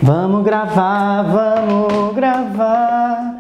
Vamos gravar, vamos gravar.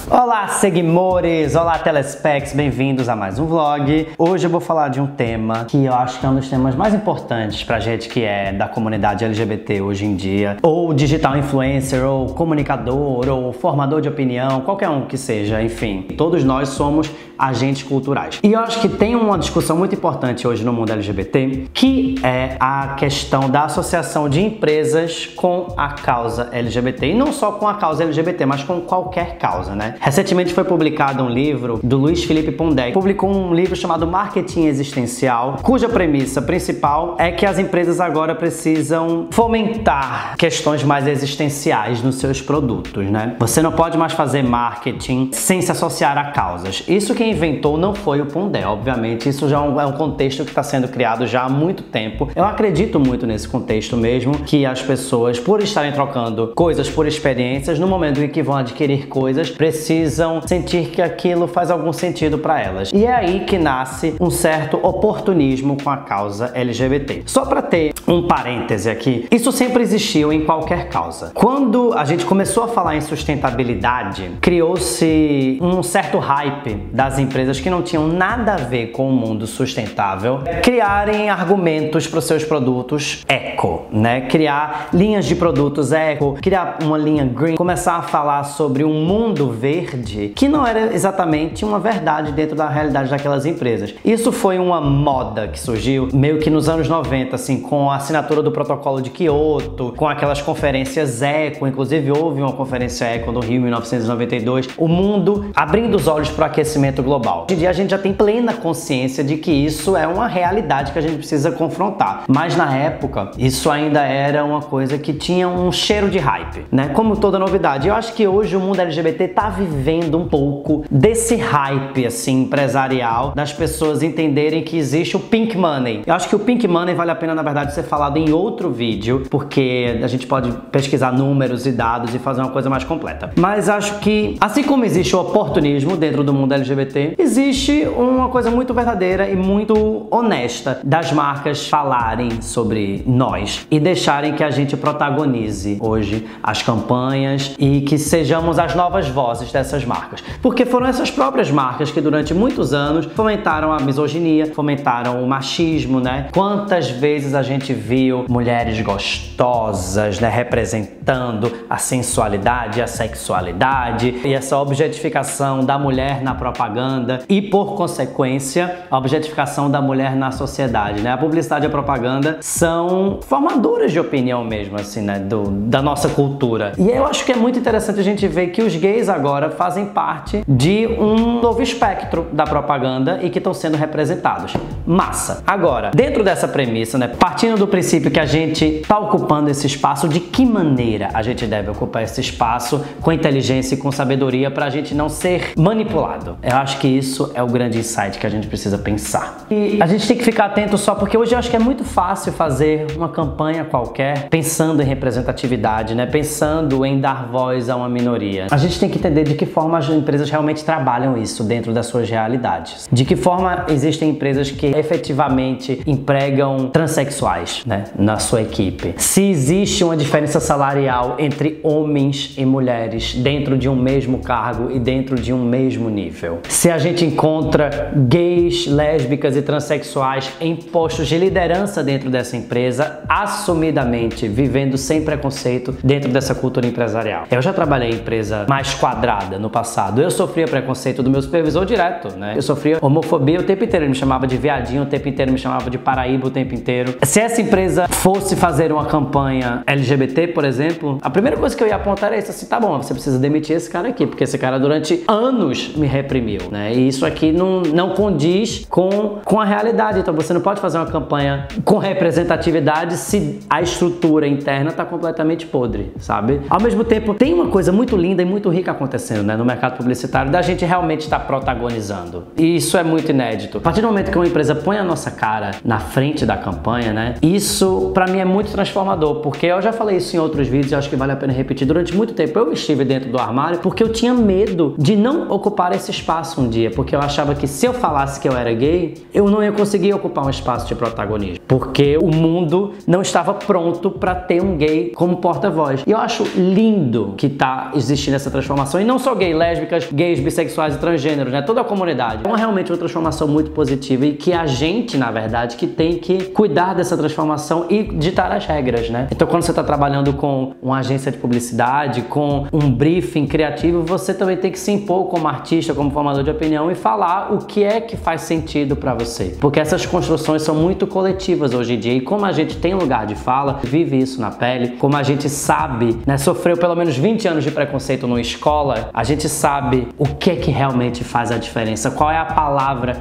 Olá, seguimores! Olá, telespecs! Bem-vindos a mais um vlog. Hoje eu vou falar de um tema que eu acho que é um dos temas mais importantes pra gente que é da comunidade LGBT hoje em dia, ou digital influencer, ou comunicador, ou formador de opinião, qualquer um que seja, enfim. Todos nós somos agentes culturais. E eu acho que tem uma discussão muito importante hoje no mundo LGBT, que é a questão da associação de empresas com a causa LGBT. E não só com a causa LGBT, mas com qualquer causa, né? Recentemente foi publicado um livro do Luiz Felipe Pondé, publicou um livro chamado Marketing Existencial, cuja premissa principal é que as empresas agora precisam fomentar questões mais existenciais nos seus produtos, né? Você não pode mais fazer marketing sem se associar a causas. Isso quem inventou não foi o Pondé, obviamente, isso já é um contexto que está sendo criado já há muito tempo. Eu acredito muito nesse contexto mesmo, que as pessoas, por estarem trocando coisas por experiências, no momento em que vão adquirir coisas, precisam sentir que aquilo faz algum sentido para elas. E é aí que nasce um certo oportunismo com a causa LGBT. Só para ter um parêntese aqui, isso sempre existiu em qualquer causa. Quando a gente começou a falar em sustentabilidade, criou-se um certo hype das empresas que não tinham nada a ver com o mundo sustentável criarem argumentos para os seus produtos eco, né? Criar linhas de produtos eco, criar uma linha green, começar a falar sobre um mundo verde que não era exatamente uma verdade dentro da realidade daquelas empresas. Isso foi uma moda que surgiu meio que nos anos 90, assim, com a assinatura do protocolo de Kyoto, com aquelas conferências eco, inclusive houve uma conferência eco no Rio em 1992, o mundo abrindo os olhos para o aquecimento global. Hoje em dia a gente já tem plena consciência de que isso é uma realidade que a gente precisa confrontar, mas na época isso ainda era uma coisa que tinha um cheiro de hype, né? Como toda novidade. Eu acho que hoje o mundo LGBT tá vivendo um pouco desse hype, assim, empresarial, das pessoas entenderem que existe o pink money. Eu acho que o pink money vale a pena, na verdade, ser falado em outro vídeo, porque a gente pode pesquisar números e dados e fazer uma coisa mais completa. Mas acho que, assim como existe o oportunismo dentro do mundo LGBT, existe uma coisa muito verdadeira e muito honesta das marcas falarem sobre nós e deixarem que a gente protagonize hoje as campanhas e que sejamos as novas vozes dessas marcas. Porque foram essas próprias marcas que durante muitos anos fomentaram a misoginia, fomentaram o machismo, né? Quantas vezes a gente viu mulheres gostosas, né, representando a sensualidade, a sexualidade e essa objetificação da mulher na propaganda e, por consequência, a objetificação da mulher na sociedade, né? A publicidade e a propaganda são formadoras de opinião mesmo, assim, né, da nossa cultura. E eu acho que é muito interessante a gente ver que os gays agora fazem parte de um novo espectro da propaganda e que estão sendo representados. Massa! Agora, dentro dessa premissa, né, partindo do princípio que a gente está ocupando esse espaço, de que maneira a gente deve ocupar esse espaço com inteligência e com sabedoria para a gente não ser manipulado? Eu acho que isso é o grande insight que a gente precisa pensar. E a gente tem que ficar atento só porque hoje eu acho que é muito fácil fazer uma campanha qualquer pensando em representatividade, né, pensando em dar voz a uma minoria. A gente tem que entender de que forma as empresas realmente trabalham isso dentro das suas realidades. De que forma existem empresas que efetivamente empregam transexuais, né, na sua equipe. Se existe uma diferença salarial entre homens e mulheres dentro de um mesmo cargo e dentro de um mesmo nível. Se a gente encontra gays, lésbicas e transexuais em postos de liderança dentro dessa empresa, assumidamente vivendo sem preconceito dentro dessa cultura empresarial. Eu já trabalhei em empresa mais quadrada no passado. Eu sofria preconceito do meu supervisor direto, né? Eu sofria homofobia o tempo inteiro. Ele me chamava de viadinho o tempo inteiro, me chamava de paraíba o tempo inteiro. Se essa empresa fosse fazer uma campanha LGBT, por exemplo, a primeira coisa que eu ia apontar era isso, assim, tá bom, você precisa demitir esse cara aqui, porque esse cara durante anos me reprimiu, né? E isso aqui não condiz com a realidade. Então você não pode fazer uma campanha com representatividade se a estrutura interna tá completamente podre, sabe? Ao mesmo tempo, tem uma coisa muito linda e muito rica acontecendo, né, no mercado publicitário, da gente realmente estar protagonizando. E isso é muito inédito. A partir do momento que uma empresa põe a nossa cara na frente da campanha, vergonha, né? Isso pra mim é muito transformador, porque eu já falei isso em outros vídeos e acho que vale a pena repetir. Durante muito tempo eu estive dentro do armário porque eu tinha medo de não ocupar esse espaço um dia, porque eu achava que se eu falasse que eu era gay, eu não ia conseguir ocupar um espaço de protagonismo, porque o mundo não estava pronto pra ter um gay como porta-voz. E eu acho lindo que tá existindo essa transformação, e não só gay, lésbicas, gays, bissexuais e transgêneros, né? Toda a comunidade. É realmente uma transformação muito positiva e que a gente, na verdade, que tem que cuidar dessa transformação e ditar as regras, né? Então, quando você está trabalhando com uma agência de publicidade, com um briefing criativo, você também tem que se impor como artista, como formador de opinião e falar o que é que faz sentido para você. Porque essas construções são muito coletivas hoje em dia, e como a gente tem lugar de fala, vive isso na pele, como a gente sabe, né, sofreu pelo menos 20 anos de preconceito numa escola, a gente sabe o que é que realmente faz a diferença, qual é a palavra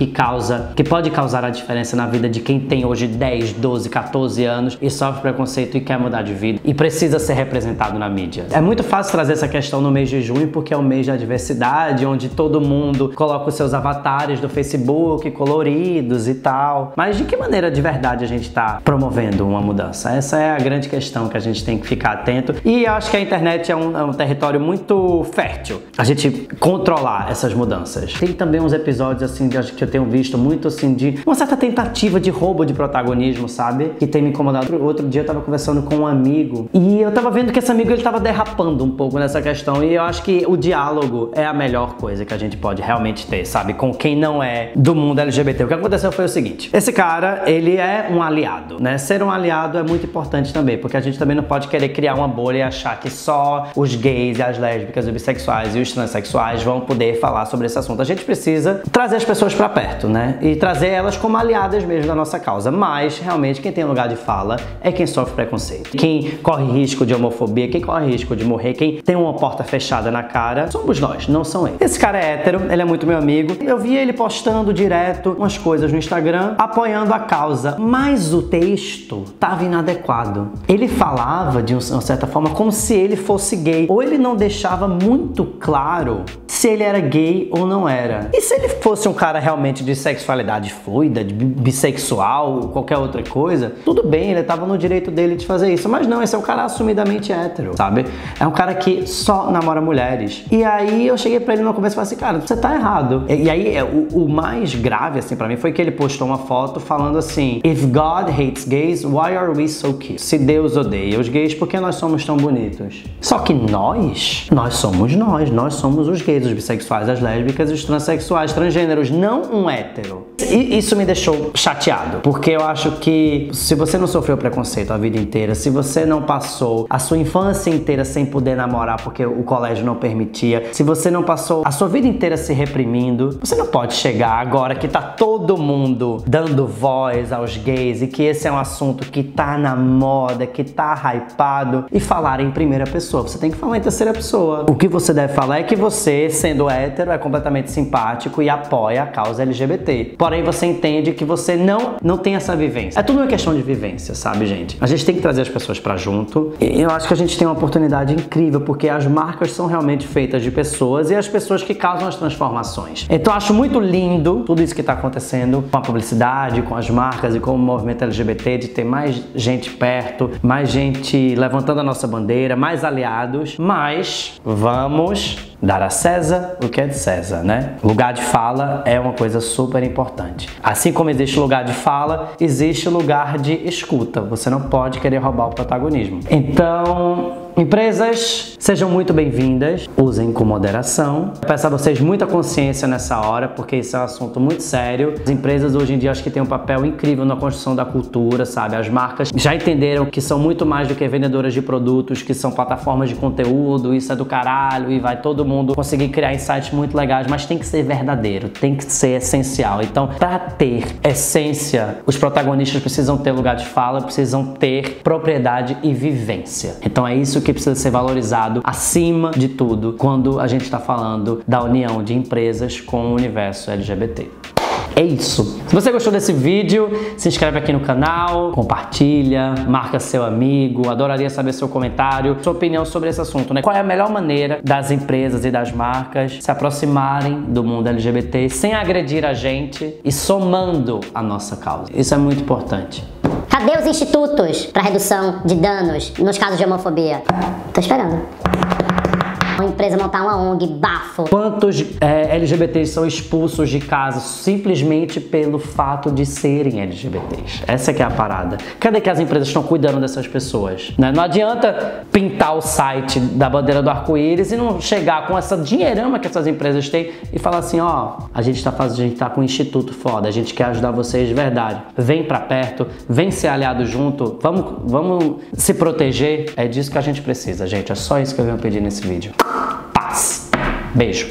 que pode causar a diferença na vida de quem tem hoje 10, 12, 14 anos e sofre preconceito e quer mudar de vida e precisa ser representado na mídia. É muito fácil trazer essa questão no mês de junho porque é o mês da diversidade, onde todo mundo coloca os seus avatares do Facebook coloridos e tal. Mas de que maneira de verdade a gente está promovendo uma mudança? Essa é a grande questão que a gente tem que ficar atento, e eu acho que a internet é um território muito fértil a gente controlar essas mudanças. Tem também uns episódios assim que eu tenho visto muito assim de uma certa tentativa de roubo de protagonismo, sabe? Que tem me incomodado. Outro dia eu tava conversando com um amigo e eu tava vendo que esse amigo ele tava derrapando um pouco nessa questão, e eu acho que o diálogo é a melhor coisa que a gente pode realmente ter, sabe? Com quem não é do mundo LGBT. O que aconteceu foi o seguinte: esse cara, ele é um aliado, né? Ser um aliado é muito importante também, porque a gente também não pode querer criar uma bolha e achar que só os gays e as lésbicas, os bissexuais e os transexuais vão poder falar sobre esse assunto. A gente precisa trazer as pessoas pra perto, né? E trazer elas como aliadas mesmo da nossa causa. Mas, realmente, quem tem lugar de fala é quem sofre preconceito. Quem corre risco de homofobia, quem corre risco de morrer, quem tem uma porta fechada na cara, somos nós, não são eles. Esse cara é hétero, ele é muito meu amigo. Eu vi ele postando direto umas coisas no Instagram, apoiando a causa. Mas o texto tava inadequado. Ele falava, de uma certa forma, como se ele fosse gay. Ou ele não deixava muito claro se ele era gay ou não era. E se ele fosse um cara realmente de sexualidade fluida, de bissexual, qualquer outra coisa, tudo bem, ele tava no direito dele de fazer isso. Mas não, esse é um cara assumidamente hétero, sabe? É um cara que só namora mulheres. E aí eu cheguei pra ele numa conversa e falei assim, cara, você tá errado. E aí o mais grave, assim, pra mim, foi que ele postou uma foto falando assim: If God hates gays, why are we so cute? Se Deus odeia os gays, por que nós somos tão bonitos? Só que nós somos os gays, os bissexuais, as lésbicas, os transexuais, transgêneros, não um hétero. E isso me deixou chateado, porque eu acho que se você não sofreu preconceito a vida inteira, se você não passou a sua infância inteira sem poder namorar porque o colégio não permitia, se você não passou a sua vida inteira se reprimindo, você não pode chegar agora que tá todo mundo dando voz aos gays e que esse é um assunto que tá na moda, que tá hypado, e falar em primeira pessoa. Você tem que falar em terceira pessoa. O que você deve falar é que você, sendo hétero, é completamente simpático e apoia a causa LGBT. Porém, você entende que você não tem essa vivência. É tudo uma questão de vivência, sabe, gente? A gente tem que trazer as pessoas pra junto. E eu acho que a gente tem uma oportunidade incrível, porque as marcas são realmente feitas de pessoas e as pessoas que causam as transformações. Então, eu acho muito lindo tudo isso que tá acontecendo com a publicidade, com as marcas e com o movimento LGBT, de ter mais gente perto, mais gente levantando a nossa bandeira, mais aliados. Mas vamos dar a César o que é de César, né? Lugar de fala é uma coisa super importante. Assim como existe lugar de fala, existe lugar de escuta. Você não pode querer roubar o protagonismo. Então, empresas, sejam muito bem-vindas, usem com moderação. Eu peço a vocês muita consciência nessa hora, porque isso é um assunto muito sério. As empresas hoje em dia acho que têm um papel incrível na construção da cultura, sabe? As marcas já entenderam que são muito mais do que vendedoras de produtos, que são plataformas de conteúdo, isso é do caralho, e vai todo mundo conseguir criar insights muito legais, mas tem que ser verdadeiro, tem que ser essencial. Então, para ter essência, os protagonistas precisam ter lugar de fala, precisam ter propriedade e vivência. Então é isso que precisa ser valorizado acima de tudo quando a gente está falando da união de empresas com o universo LGBT. É isso. Se você gostou desse vídeo, se inscreve aqui no canal, compartilha, marca seu amigo. Adoraria saber seu comentário, sua opinião sobre esse assunto, né? Qual é a melhor maneira das empresas e das marcas se aproximarem do mundo LGBT sem agredir a gente e somando a nossa causa? Isso é muito importante. Cadê os institutos para redução de danos nos casos de homofobia? Tô esperando. Uma empresa montar uma ONG, bafo. Quantos LGBTs são expulsos de casa simplesmente pelo fato de serem LGBTs? Essa que é a parada. Cadê que as empresas estão cuidando dessas pessoas? Né? Não adianta pintar o site da bandeira do arco-íris e não chegar com essa dinheirama que essas empresas têm e falar assim, ó, a gente tá com um instituto foda, a gente quer ajudar vocês de verdade. Vem pra perto, vem ser aliado junto, vamos se proteger. É disso que a gente precisa, gente. É só isso que eu venho pedir nesse vídeo. Paz. Beijo.